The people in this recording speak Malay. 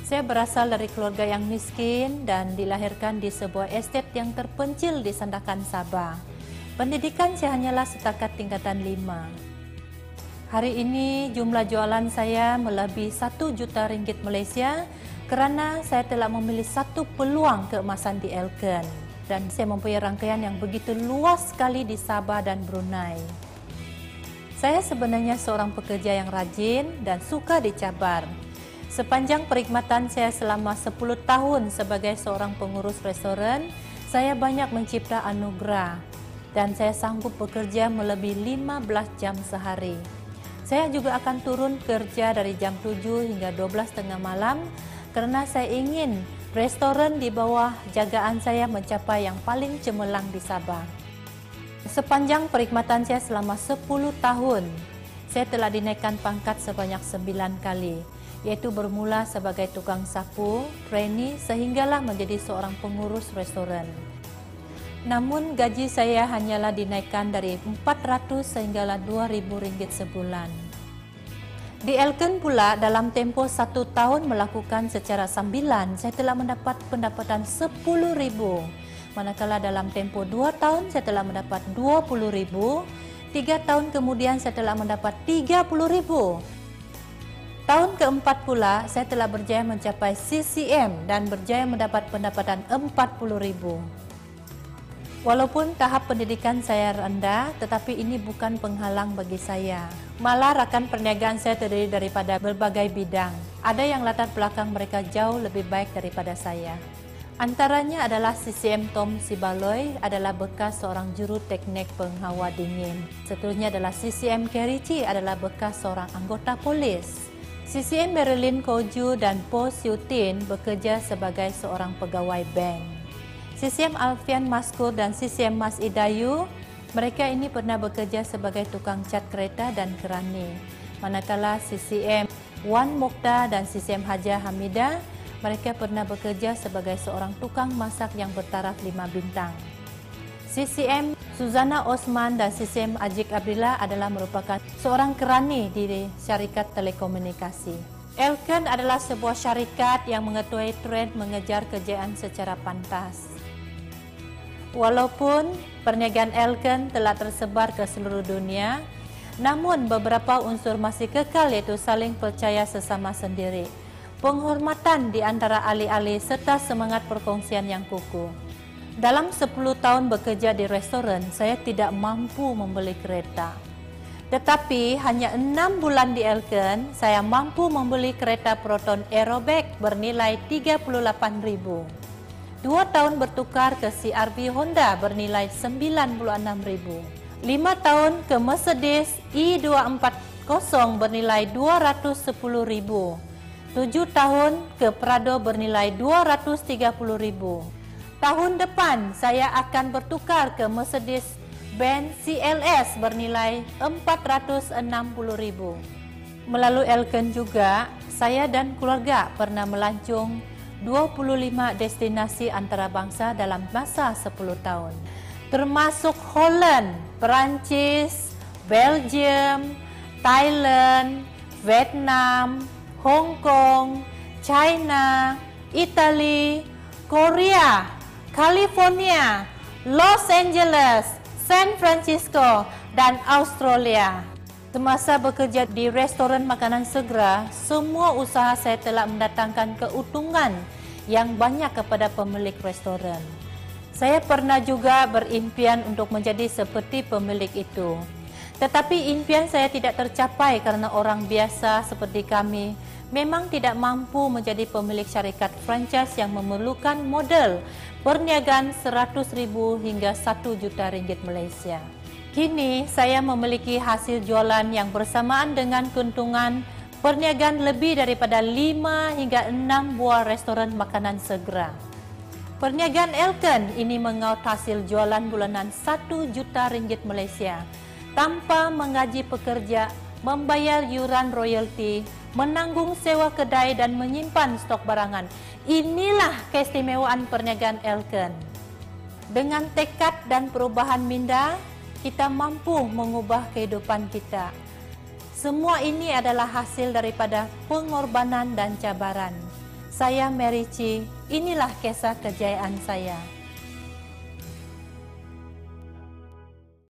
Saya berasal dari keluarga yang miskin dan dilahirkan di sebuah estate yang terpencil di Sandakan, Sabah. Pendidikan saya hanyalah setakat tingkatan 5. Hari ini jumlah jualan saya melebihi 1 juta ringgit Malaysia kerana saya telah memilih satu peluang keemasan di Elken. Dan saya mempunyai rangkaian yang begitu luas sekali di Sabah dan Brunei. Saya sebenarnya seorang pekerja yang rajin dan suka dicabar. Sepanjang perkhidmatan saya selama 10 tahun sebagai seorang pengurus restoran, saya banyak mencipta anugerah dan saya sanggup bekerja melebihi 15 jam sehari. Saya juga akan turun kerja dari jam 7 hingga 12:30 malam kerana saya ingin restoran di bawah jagaan saya mencapai yang paling cemerlang di Sabah. Sepanjang perkhidmatan saya selama 10 tahun, saya telah dinaikkan pangkat sebanyak 9 kali, iaitu bermula sebagai tukang sapu, trainee sehinggalah menjadi seorang pengurus restoran. Namun gaji saya hanyalah dinaikkan dari 400 sehinggalah 2,000 ringgit sebulan. Di Elken pula dalam tempoh 1 tahun melakukan secara sambilan, saya telah mendapat pendapatan 10,000. Manakala dalam tempoh 2 tahun saya telah mendapat 20,000, 3 tahun kemudian saya telah mendapat 30,000. Tahun keempat pula, saya telah berjaya mencapai CCM dan berjaya mendapat pendapatan 40,000. Walaupun tahap pendidikan saya rendah, tetapi ini bukan penghalang bagi saya. Malah rakan perniagaan saya terdiri daripada berbagai bidang. Ada yang latar belakang mereka jauh lebih baik daripada saya. Antaranya adalah CCM Tom Sibaloi adalah bekas seorang juru teknik penghawa dingin. Seterusnya adalah CCM Kerici adalah bekas seorang anggota polis. CCM Marilyn Koju dan Po Siutin bekerja sebagai seorang pegawai bank. CCM Alfian Maskur dan CCM Mas Idayu, mereka ini pernah bekerja sebagai tukang cat kereta dan kerani. Manakala CCM Wan Mokhtar dan CCM Haja Hamidah, mereka pernah bekerja sebagai seorang tukang masak yang bertaraf 5 bintang. CCM Suzana Osman dan CCM Ajik Abdillah adalah merupakan seorang kerani di syarikat telekomunikasi. Elken adalah sebuah syarikat yang mengetahui trend mengejar kejayaan secara pantas. Walaupun perniagaan Elken telah tersebar ke seluruh dunia, namun beberapa unsur masih kekal, iaitu saling percaya sesama sendiri, penghormatan di antara ahli-ahli serta semangat perkongsian yang kukuh. Dalam 10 tahun bekerja di restoran, saya tidak mampu membeli kereta. Tetapi hanya 6 bulan di Elken, saya mampu membeli kereta Proton Aerobaik bernilai 38,000. 2 tahun bertukar ke CR-V Honda bernilai 96,000. 5 tahun ke Mercedes E240 bernilai 210,000. 7 tahun ke Prado bernilai 230,000. Tahun depan saya akan bertukar ke Mercedes-Benz CLS bernilai 460,000. Melalui Elken juga, saya dan keluarga pernah melancung 25 destinasi antarabangsa dalam masa 10 tahun. Termasuk Holland, Perancis, Belgium, Thailand, Vietnam, Hong Kong, China, Italy, Korea, California, Los Angeles, San Francisco, dan Australia. Semasa bekerja di restoran makanan segera, semua usaha saya telah mendatangkan keuntungan yang banyak kepada pemilik restoran. Saya pernah juga berimpian untuk menjadi seperti pemilik itu. Tetapi impian saya tidak tercapai karena orang biasa seperti kami memang tidak mampu menjadi pemilik syarikat franchise yang memerlukan modal perniagaan 100,000 hingga 1 juta ringgit Malaysia. Kini saya memiliki hasil jualan yang bersamaan dengan keuntungan perniagaan lebih daripada 5 hingga 6 buah restoran makanan segera. Perniagaan Elken ini mengaut hasil jualan bulanan 1 juta ringgit Malaysia tanpa menggaji pekerja, membayar yuran royalti, menanggung sewa kedai dan menyimpan stok barangan. Inilah keistimewaan perniagaan Elken. Dengan tekad dan perubahan minda, kita mampu mengubah kehidupan kita. Semua ini adalah hasil daripada pengorbanan dan cabaran. Saya Mary Chi, inilah kisah kejayaan saya.